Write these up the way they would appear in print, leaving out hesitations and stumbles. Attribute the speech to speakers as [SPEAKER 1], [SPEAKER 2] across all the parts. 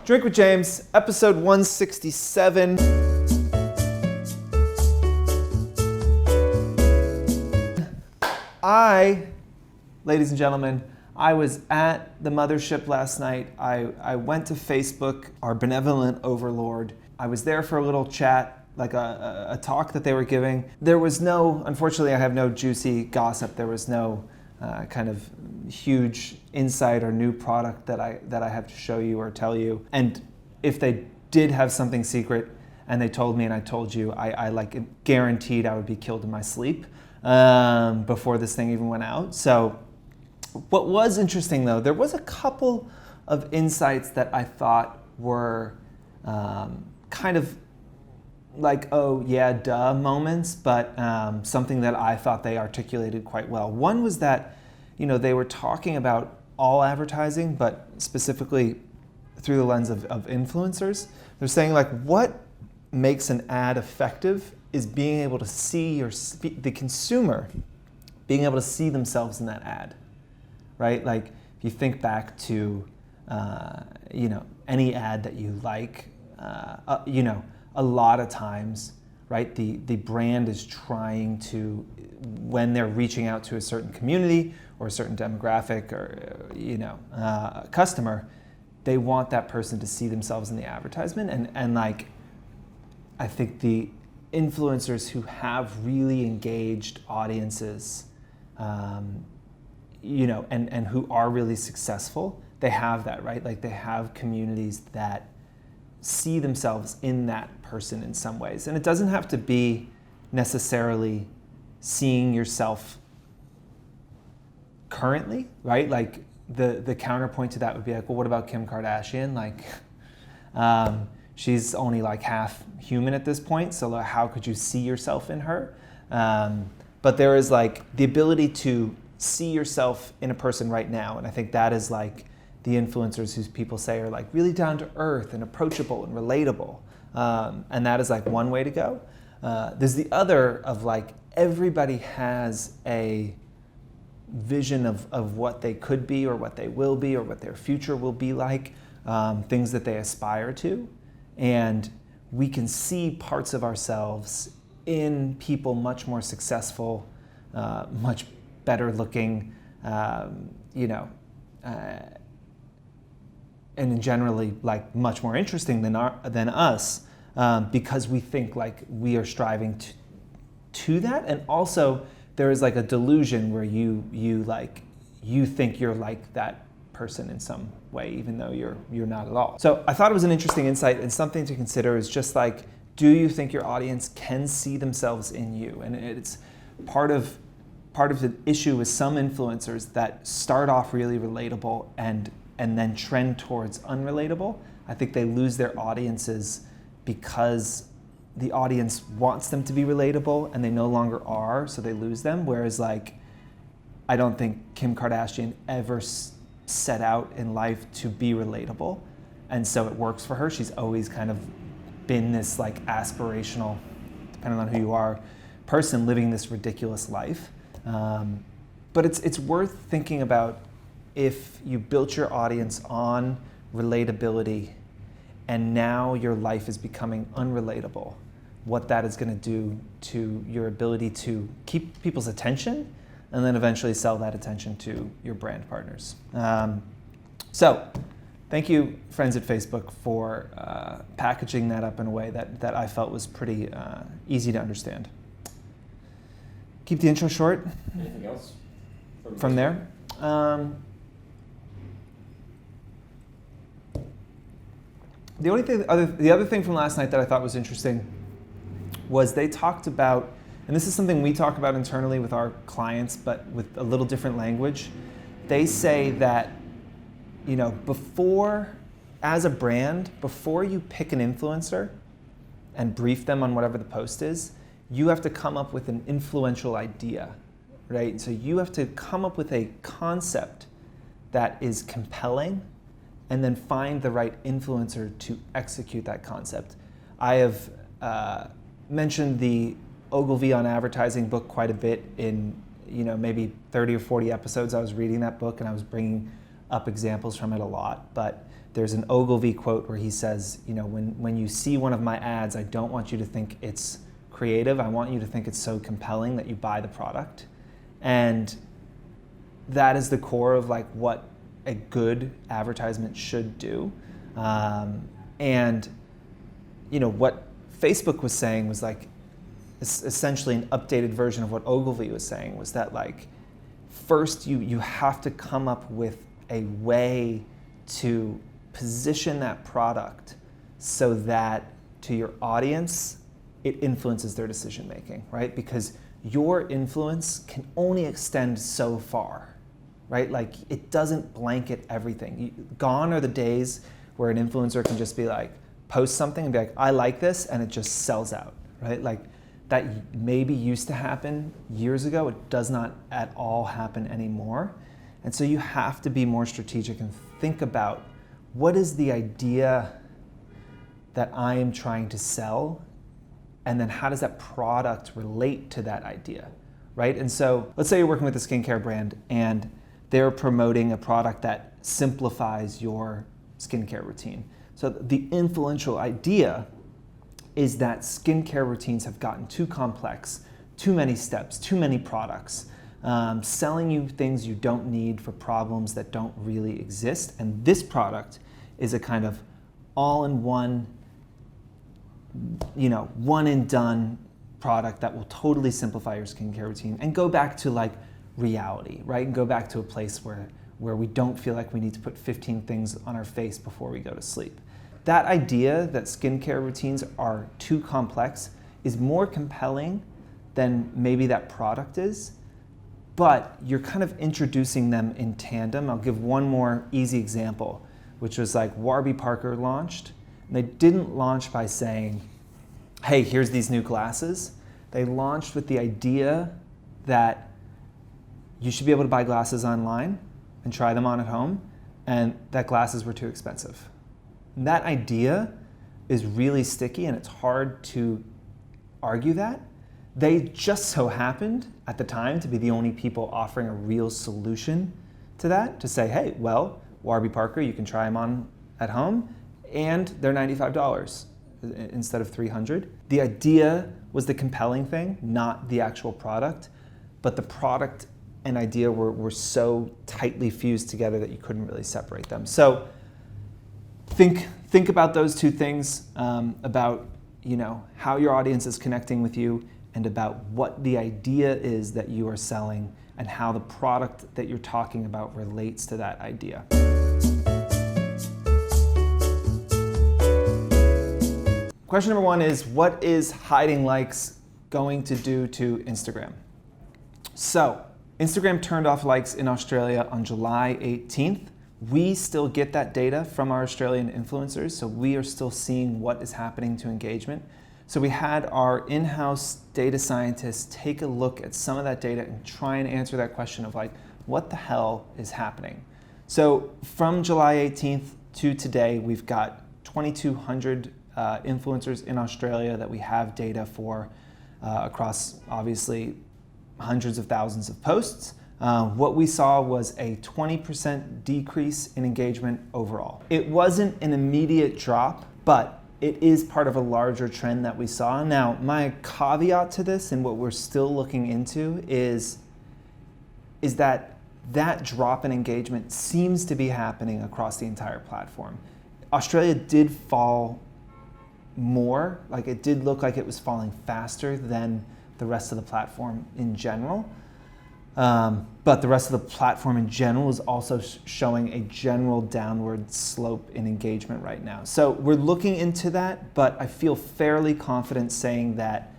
[SPEAKER 1] Drink with James, episode 167. Ladies and gentlemen, I was at the mothership last night. I went to Facebook, our benevolent overlord. I was there for a little chat, like a talk that they were giving. There was no, unfortunately I have no juicy gossip. There was no kind of huge insight or new product that I have to show you or tell you. And if they did have something secret and they told me and I told you, I like guaranteed I would be killed in my sleep before this thing even went out. So what was interesting though, there was a couple of insights that I thought were kind of like, oh yeah, duh moments, but something that I thought they articulated quite well. One was that, you know, they were talking about all advertising, but specifically through the lens of influencers. They're saying like, what makes an ad effective is being able to see the consumer being able to see themselves in that ad, right? Like if you think back to, you know, any ad that you like, you know, a lot of times, right, the brand is trying to, when they're reaching out to a certain community or a certain demographic or, you know, customer, they want that person to see themselves in the advertisement. And like, I think the influencers who have really engaged audiences, you know, and who are really successful, they have that, right? Like they have communities that see themselves in that person in some ways. And it doesn't have to be necessarily seeing yourself currently, right? Like the counterpoint to that would be like, well, what about Kim Kardashian? Like, she's only like half human at this point, so like, how could you see yourself in her? But there is like the ability to see yourself in a person right now, and I think that is like the influencers whose people say are like really down to earth and approachable and relatable, and that is like one way to go. There's the other of like everybody has a vision of what they could be or what they will be or what their future will be like, things that they aspire to. And we can see parts of ourselves in people much more successful, much better looking, you know, and generally like much more interesting than us, because we think like we are striving to that. And also there is like a delusion where you think you're like that person in some way, even though you're not at all. So I thought it was an interesting insight, and something to consider is just like, do you think your audience can see themselves in you? And it's part of the issue with some influencers that start off really relatable and then trend towards unrelatable. I think they lose their audiences because the audience wants them to be relatable and they no longer are, so they lose them. Whereas like, I don't think Kim Kardashian ever set out in life to be relatable, and so it works for her. She's always kind of been this like aspirational, depending on who you are, person living this ridiculous life. But it's worth thinking about if you built your audience on relatability and now your life is becoming unrelatable, what that is going to do to your ability to keep people's attention and then eventually sell that attention to your brand partners. So thank you, friends at Facebook, for packaging that up in a way that I felt was pretty easy to understand. Keep the intro short.
[SPEAKER 2] Anything else
[SPEAKER 1] from there? The other thing from last night that I thought was interesting was they talked about, and this is something we talk about internally with our clients, but with a little different language. They say that, you know, as a brand, before you pick an influencer and brief them on whatever the post is, you have to come up with an influential idea, right? So you have to come up with a concept that is compelling and then find the right influencer to execute that concept. I have mentioned the Ogilvy on Advertising book quite a bit in, you know, maybe 30 or 40 episodes. I was reading that book and I was bringing up examples from it a lot. But There's an Ogilvy quote where he says, when you see one of my ads, I don't want you to think it's creative. I want you to think it's so compelling that you buy the product. And that is the core of like what a good advertisement should do. And what Facebook was saying was like essentially an updated version of what Ogilvy was saying, was that like first you have to come up with a way to position that product so that to your audience it influences their decision making, right? Because your influence can only extend so far, right? Like it doesn't blanket everything. Gone are the days where an influencer can just be like, post something and be like, I like this, and it just sells out, right? Like that maybe used to happen years ago. It does not at all happen anymore. And so you have to be more strategic and think about, what is the idea that I am trying to sell? And then how does that product relate to that idea, right? And so let's say you're working with a skincare brand and they're promoting a product that simplifies your skincare routine. So the influential idea is that skincare routines have gotten too complex, too many steps, too many products, selling you things you don't need for problems that don't really exist. And this product is a kind of all-in-one, one and done product that will totally simplify your skincare routine and go back to like reality, right? And go back to a place where we don't feel like we need to put 15 things on our face before we go to sleep. That idea that skincare routines are too complex is more compelling than maybe that product is, but you're kind of introducing them in tandem. I'll give one more easy example, which was like Warby Parker launched. And they didn't launch by saying, hey, here's these new glasses. They launched with the idea that you should be able to buy glasses online and try them on at home, and that glasses were too expensive. And that idea is really sticky, and it's hard to argue that. They just so happened at the time to be the only people offering a real solution to that, to say, hey, well, Warby Parker, you can try them on at home, and they're $95 instead of $300. The idea was the compelling thing, not the actual product, but the product and idea were so tightly fused together that you couldn't really separate them. So think about those two things, about how your audience is connecting with you, and about what the idea is that you are selling, and how the product that you're talking about relates to that idea. Question number one is, what is hiding likes going to do to Instagram? So, Instagram turned off likes in Australia on July 18th. We still get that data from our Australian influencers, so we are still seeing what is happening to engagement. So we had our in-house data scientists take a look at some of that data and try and answer that question of like, what the hell is happening? So from July 18th to today, we've got 2,200 influencers in Australia that we have data for across obviously hundreds of thousands of posts. What we saw was a 20% decrease in engagement overall. It wasn't an immediate drop, but it is part of a larger trend that we saw. Now, my caveat to this, and what we're still looking into, is that drop in engagement seems to be happening across the entire platform. Australia did fall more, like it did look like it was falling faster than the rest of the platform in general. But the rest of the platform in general is also showing a general downward slope in engagement right now. So we're looking into that, but I feel fairly confident saying that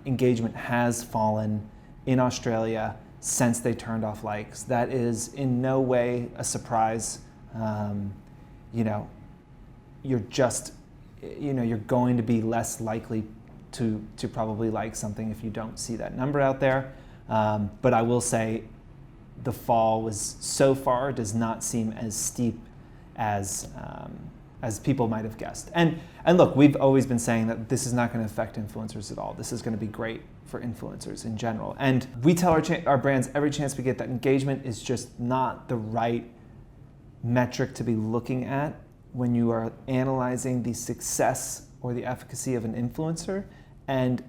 [SPEAKER 1] engagement has fallen in Australia since they turned off likes. That is in no way a surprise. You're going to be less likely to probably like something if you don't see that number out there. But I will say the fall was so far does not seem as steep as people might have guessed. And look, we've always been saying that this is not going to affect influencers at all. This is going to be great for influencers in general. And we tell our brands every chance we get that engagement is just not the right metric to be looking at when you are analyzing the success or the efficacy of an influencer. And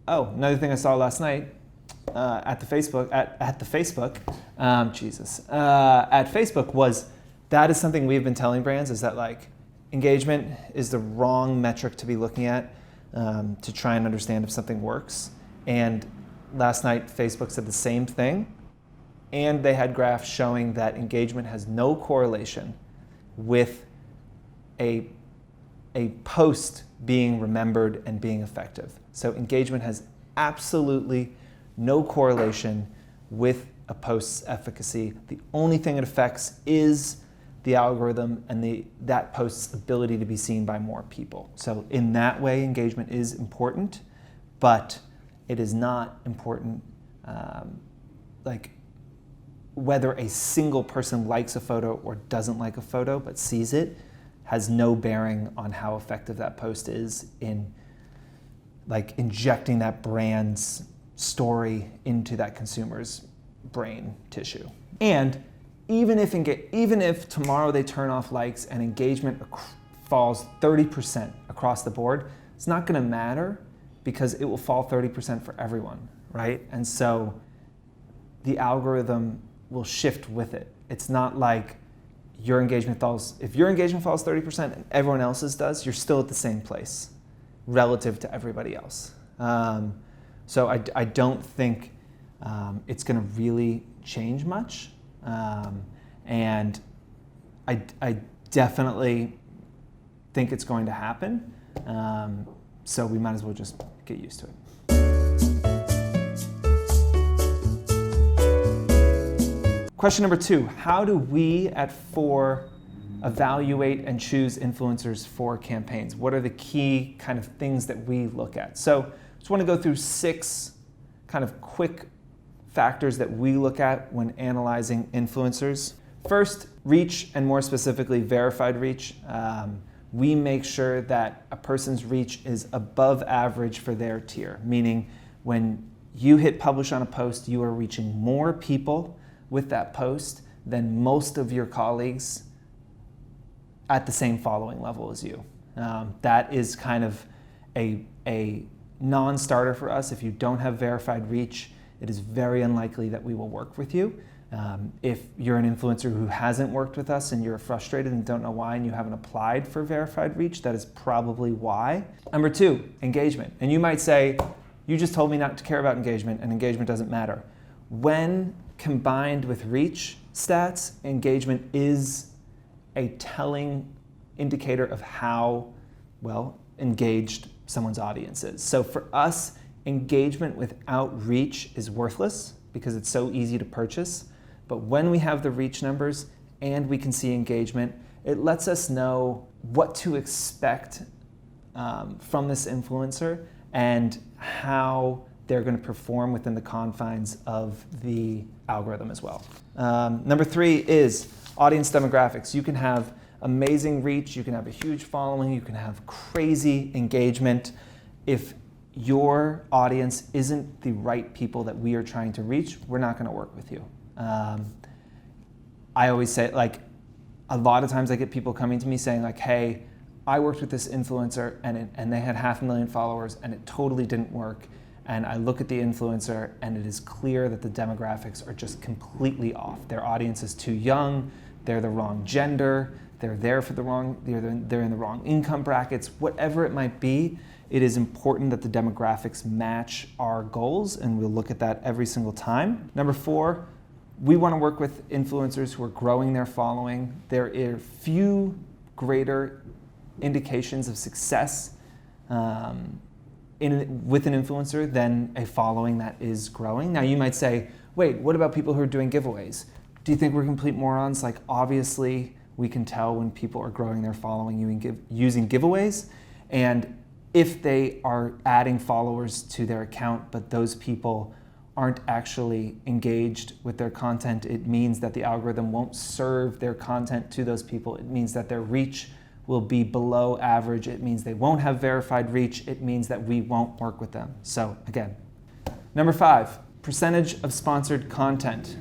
[SPEAKER 1] another thing I saw last night at Facebook was that is something we've been telling brands, is that like engagement is the wrong metric to be looking at to try and understand if something works. And last night Facebook said the same thing, and they had graphs showing that engagement has no correlation with a post being remembered and being effective. So engagement has absolutely no correlation with a post's efficacy. The only thing it affects is the algorithm and that post's ability to be seen by more people. So in that way, engagement is important, but it is not important like whether a single person likes a photo or doesn't like a photo but sees it has no bearing on how effective that post is in like injecting that brand's story into that consumer's brain tissue. And even if tomorrow they turn off likes and engagement falls 30% across the board, it's not going to matter because it will fall 30% for everyone, right? And so the algorithm will shift with it. It's not like if your engagement falls 30% and everyone else's does, you're still at the same place relative to everybody else. So I don't think it's going to really change much. And I definitely think it's going to happen. So we might as well just get used to it. Question number 2, how do we at Fohr evaluate and choose influencers for campaigns? What are the key kind of things that we look at? So just want to go through 6 kind of quick factors that we look at when analyzing influencers. First, reach, and more specifically, verified reach. We make sure that a person's reach is above average for their tier, meaning when you hit publish on a post, you are reaching more people with that post than most of your colleagues at the same following level as you. That is kind of a non-starter for us. If you don't have verified reach, it is very unlikely that we will work with you. If you're an influencer who hasn't worked with us and you're frustrated and don't know why and you haven't applied for verified reach, that is probably why. Number 2, engagement. And you might say, you just told me not to care about engagement and engagement doesn't matter. When combined with reach stats, engagement is a telling indicator of how well engaged someone's audience is. So for us, engagement without reach is worthless because it's so easy to purchase. But when we have the reach numbers and we can see engagement, it lets us know what to expect from this influencer and how they're going to perform within the confines of the algorithm as well. Number 3 is audience demographics. You can have amazing reach, you can have a huge following, you can have crazy engagement. If your audience isn't the right people that we are trying to reach, we're not going to work with you. I always say, like, a lot of times I get people coming to me saying like, hey, I worked with this influencer and they had 500,000 followers and it totally didn't work. And I look at the influencer and it is clear that the demographics are just completely off. Their audience is too young, they're the wrong gender, they're in the wrong income brackets, whatever it might be. It is important that the demographics match our goals, and we'll look at that every single time. Number 4, we want to work with influencers who are growing their following. There are few greater indications of success with an influencer than a following that is growing. Now you might say, wait, what about people who are doing giveaways? Do you think we're complete morons? Like, obviously we can tell when people are growing their following using giveaways, and if they are adding followers to their account but those people aren't actually engaged with their content, it means that the algorithm won't serve their content to those people. It means that their reach will be below average. It means they won't have verified reach. It means that we won't work with them. So again, number 5, percentage of sponsored content.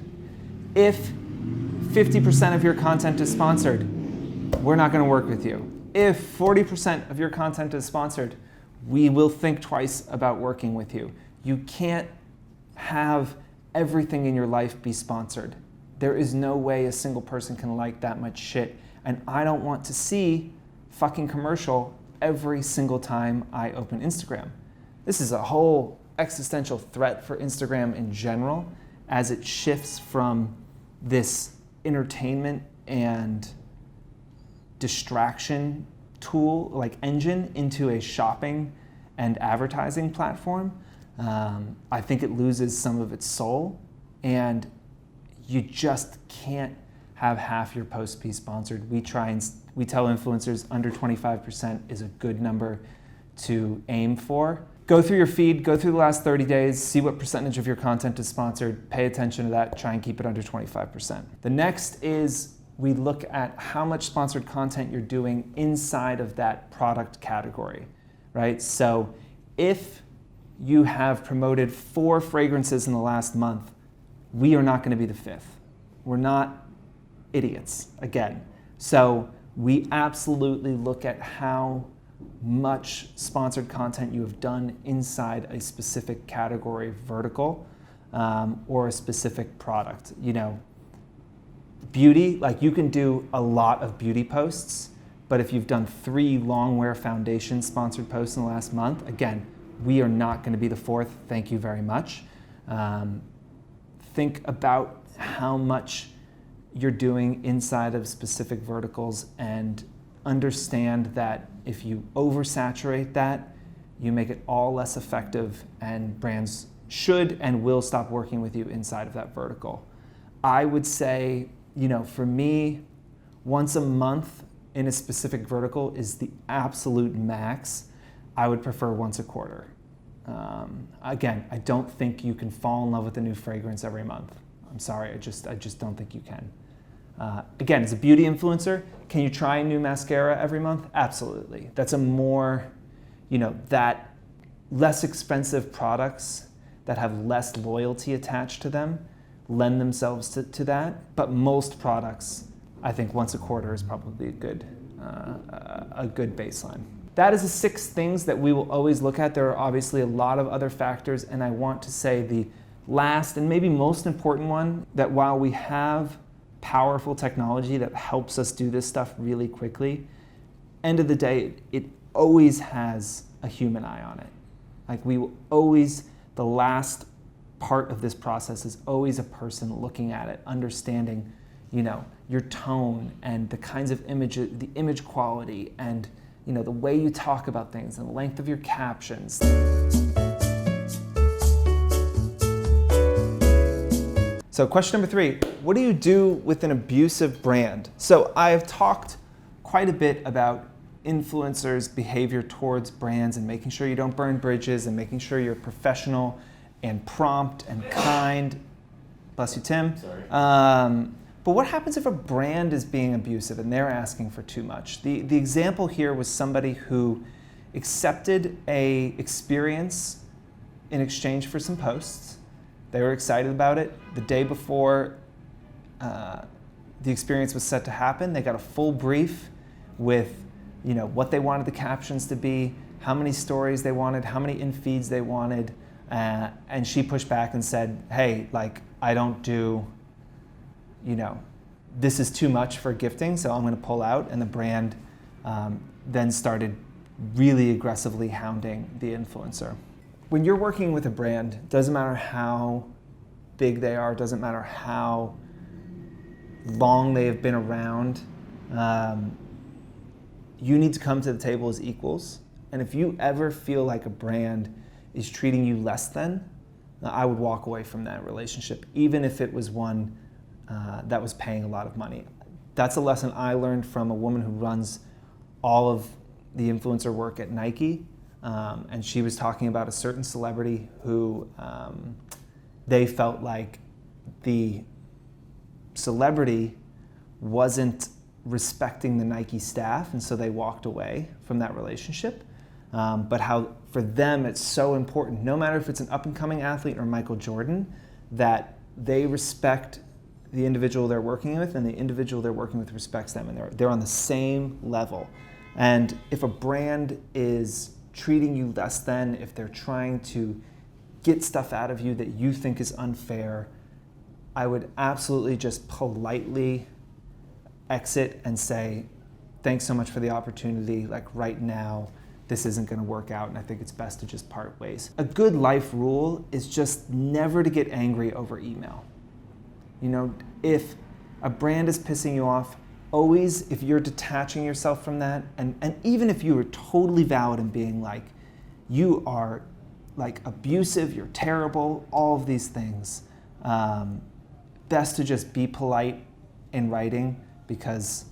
[SPEAKER 1] If 50% of your content is sponsored, we're not going to work with you. If 40% of your content is sponsored, we will think twice about working with you. You can't have everything in your life be sponsored. There is no way a single person can like that much shit. And I don't want to see fucking commercial every single time I open Instagram. This is a whole existential threat for Instagram in general, as it shifts from this entertainment and distraction tool, like engine, into a shopping and advertising platform. I think it loses some of its soul, and you just can't have half your posts be sponsored. We tell influencers under 25% is a good number to aim for. Go through your feed, go through the last 30 days, see what percentage of your content is sponsored, pay attention to that, try and keep it under 25%. The next is we look at how much sponsored content you're doing inside of that product category, right? So if you have promoted 4 fragrances in the last month, we are not going to be the 5th. We're not idiots, again. So we absolutely look at how much sponsored content you have done inside a specific category vertical or a specific product. You know, beauty, like you can do a lot of beauty posts, but if you've done 3 long-wear foundation sponsored posts in the last month, again, we are not going to be the 4th. Thank you very much. Think about how much you're doing inside of specific verticals and understand that if you oversaturate that, you make it all less effective, and brands should and will stop working with you inside of that vertical. I would say, you know, for me, once a month in a specific vertical is the absolute max. I would prefer once a quarter. Again, I don't think you can fall in love with a new fragrance every month. I'm sorry, I just don't think you can. Again, as a beauty influencer, can you try a new mascara every month? Absolutely. That's a more, you know, that less expensive products that have less loyalty attached to them lend themselves to that. But most products, I think once a quarter is probably a good baseline. That is the 6 things that we will always look at. There are obviously a lot of other factors, and I want to say the last and maybe most important one, that while we have powerful technology that helps us do this stuff really quickly, end of the day, it always has a human eye on it. Like we will always, the last part of this process is always a person looking at it, understanding, you know, your tone and the kinds of images, the image quality, and you know, the way you talk about things and the length of your captions. So question number 3, what do you do with an abusive brand? So I have talked quite a bit about influencers' behavior towards brands and making sure you don't burn bridges and making sure you're professional and prompt and kind. Bless you, Tim. Sorry. But what happens if a brand is being abusive and they're asking for too much? The example here was somebody who accepted a experience in exchange for some posts. They were excited about it. The day before the experience was set to happen, they got a full brief with, you know, what they wanted the captions to be, how many stories they wanted, how many in-feeds they wanted, and she pushed back and said, hey, like, I don't do, you know, this is too much for gifting, so I'm going to pull out. And the brand then started really aggressively hounding the influencer. When you're working with a brand, doesn't matter how big they are, doesn't matter how long they have been around, you need to come to the table as equals. And if you ever feel like a brand is treating you less than, I would walk away from that relationship, even if it was one that was paying a lot of money. That's a lesson I learned from a woman who runs all of the influencer work at Nike. And she was talking about a certain celebrity who they felt like the celebrity wasn't respecting the Nike staff, and so they walked away from that relationship. But how for them it's so important, no matter if it's an up-and-coming athlete or Michael Jordan, that they respect the individual they're working with, and the individual they're working with respects them, and they're on the same level. And if a brand is treating you less than, if they're trying to get stuff out of you that you think is unfair, I would absolutely just politely exit and say, thanks so much for the opportunity, like right now, this isn't gonna work out, and I think it's best to just part ways. A good life rule is just never to get angry over email. You know, if a brand is pissing you off, always, if you're detaching yourself from that, and even if you are totally valid in being like, you are like abusive, you're terrible, all of these things, best to just be polite in writing, because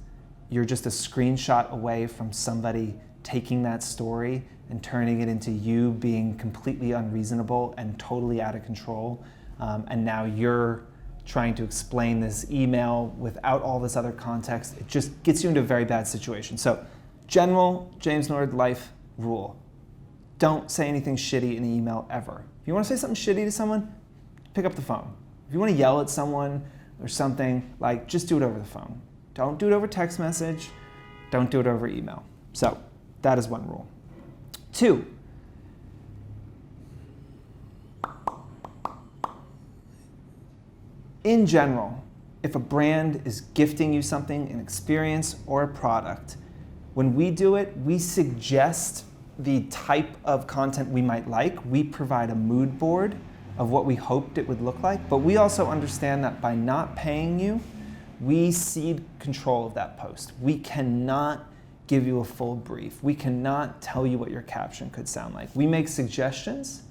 [SPEAKER 1] you're just a screenshot away from somebody taking that story and turning it into you being completely unreasonable and totally out of control. And now you're trying to explain this email without all this other context. It just gets you into a very bad situation. So, general James Nord life rule: don't say anything shitty in an email ever. If you want to say something shitty to someone, pick up the phone. If you want to yell at someone or something, like, just do it over the phone. Don't do it over text message. Don't do it over email. So that is one rule. 2, in general, if a brand is gifting you something, an experience or a product, when we do it, we suggest the type of content we might like. We provide a mood board of what we hoped it would look like, but we also understand that by not paying you, we cede control of that post. We cannot give you a full brief. We cannot tell you what your caption could sound like. We make suggestions.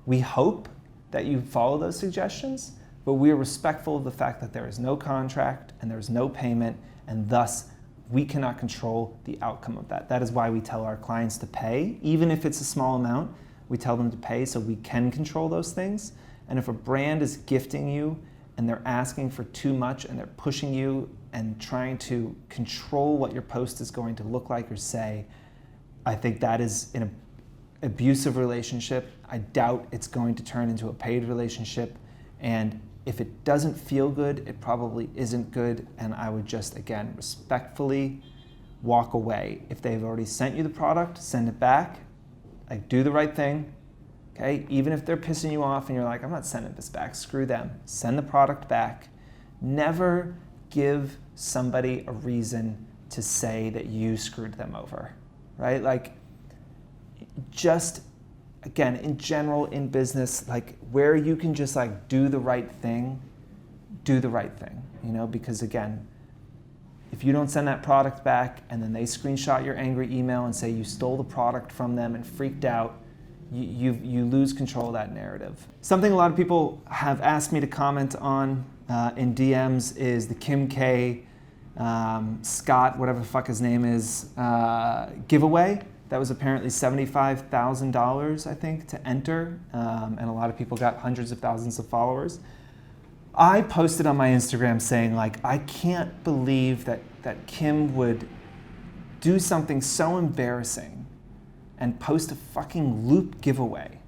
[SPEAKER 1] We hope that you follow those suggestions, but we are respectful of the fact that there is no contract and there is no payment, and thus we cannot control the outcome of that. That is why we tell our clients to pay. Even if it's a small amount, we tell them to pay so we can control those things. And if a brand is gifting you and they're asking for too much and they're pushing you and trying to control what your post is going to look like or say, I think that is an abusive relationship. I doubt it's going to turn into a paid relationship. And if it doesn't feel good, it probably isn't good. And I would just, again, respectfully walk away. If they've already sent you the product, send it back. Like, do the right thing. Okay, even if they're pissing you off and you're like, I'm not sending this back, screw them. Send the product back. Never give somebody a reason to say that you screwed them over, right? Like, just, again, in general, in business, like, where you can just like do the right thing, do the right thing, you know, because again, if you don't send that product back and then they screenshot your angry email and say you stole the product from them and freaked out, you lose control of that narrative. Something a lot of people have asked me to comment on in DMs is the Kim K, Scott, whatever the fuck his name is, giveaway. That was apparently $75,000, I think, to enter, and a lot of people got hundreds of thousands of followers. I posted on my Instagram saying, like, I can't believe that Kim would do something so embarrassing and post a fucking loop giveaway.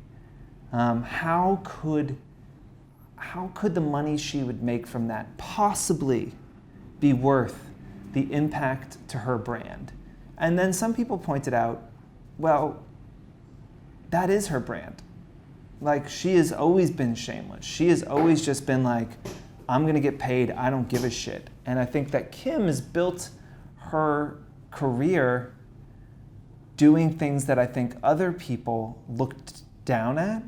[SPEAKER 1] How could the money she would make from that possibly be worth the impact to her brand? And then some people pointed out, well, that is her brand. Like, she has always been shameless. She has always just been like, I'm gonna get paid, I don't give a shit. And I think that Kim has built her career doing things that I think other people looked down at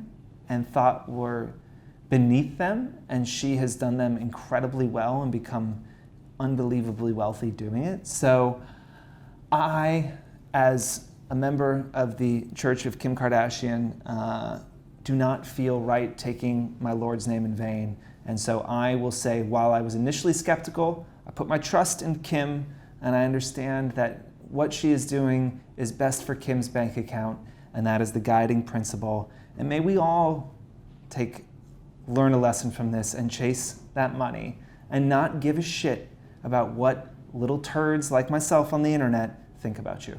[SPEAKER 1] and thought were beneath them, and she has done them incredibly well and become unbelievably wealthy doing it. So I, as a member of the Church of Kim Kardashian, do not feel right taking my Lord's name in vain. And so I will say, while I was initially skeptical, I put my trust in Kim, and I understand that what she is doing is best for Kim's bank account, and that is the guiding principle. And may we all learn a lesson from this and chase that money and not give a shit about what little turds like myself on the internet think about you.